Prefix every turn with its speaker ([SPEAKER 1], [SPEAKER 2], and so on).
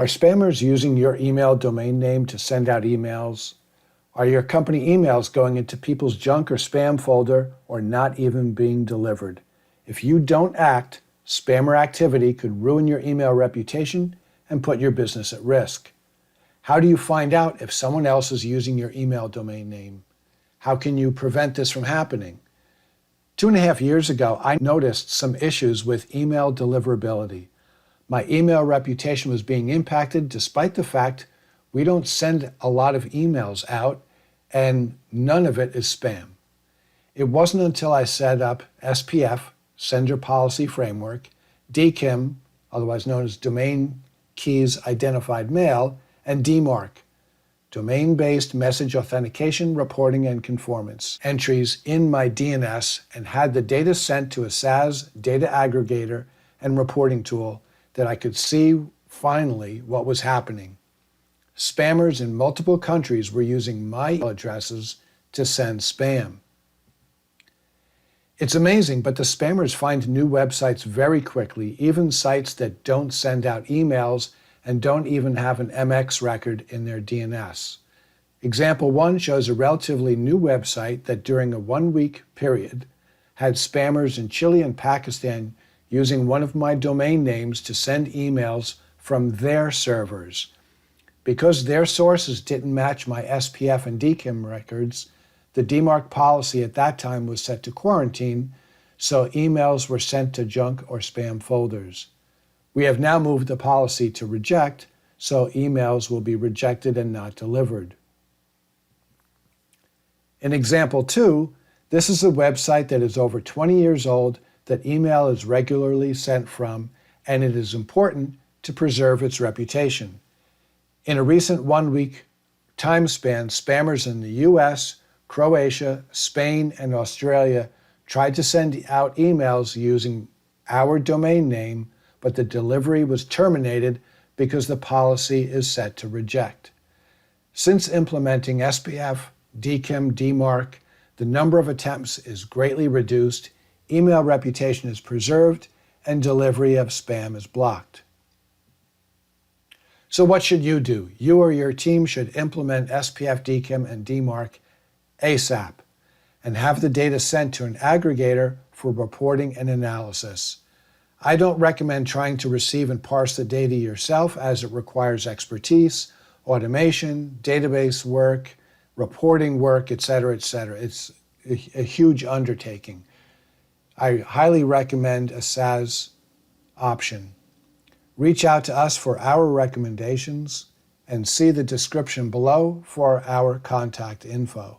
[SPEAKER 1] Are spammers using your email domain name to send out emails? Are your company emails going into people's junk or spam folder or not even being delivered? If you don't act, spammer activity could ruin your email reputation and put your business at risk. How do you find out if someone else is using your email domain name? How can you prevent this from happening? 2.5 years ago, I noticed some issues with email deliverability. My email reputation was being impacted despite the fact we don't send a lot of emails out and none of it is spam. It wasn't until I set up SPF, Sender Policy Framework, DKIM, otherwise known as Domain Keys Identified Mail, and DMARC, Domain-Based Message Authentication, Reporting, and Conformance, entries in my DNS and had the data sent to a SaaS data aggregator and reporting tool that I could see finally what was happening. Spammers in multiple countries were using my email addresses to send spam. It's amazing, but the spammers find new websites very quickly, even sites that don't send out emails and don't even have an MX record in their DNS. Example 1 shows a relatively new website that during a 1-week period had spammers in Chile and Pakistan using one of my domain names to send emails from their servers. Because their sources didn't match my SPF and DKIM records, the DMARC policy at that time was set to quarantine, so emails were sent to junk or spam folders. We have now moved the policy to reject, so emails will be rejected and not delivered. In example 2, this is a website that is over 20 years old that email is regularly sent from, and it is important to preserve its reputation. In a recent 1-week time span, spammers in the US, Croatia, Spain, and Australia tried to send out emails using our domain name, but the delivery was terminated because the policy is set to reject. Since implementing SPF, DKIM, DMARC, the number of attempts is greatly reduced, email reputation is preserved, and delivery of spam is blocked. So what should you do? You or your team should implement SPF, DKIM, and DMARC ASAP and have the data sent to an aggregator for reporting and analysis. I don't recommend trying to receive and parse the data yourself as it requires expertise, automation, database work, reporting work, etc., etc. It's a huge undertaking. I highly recommend a SaaS option. Reach out to us for our recommendations and see the description below for our contact info.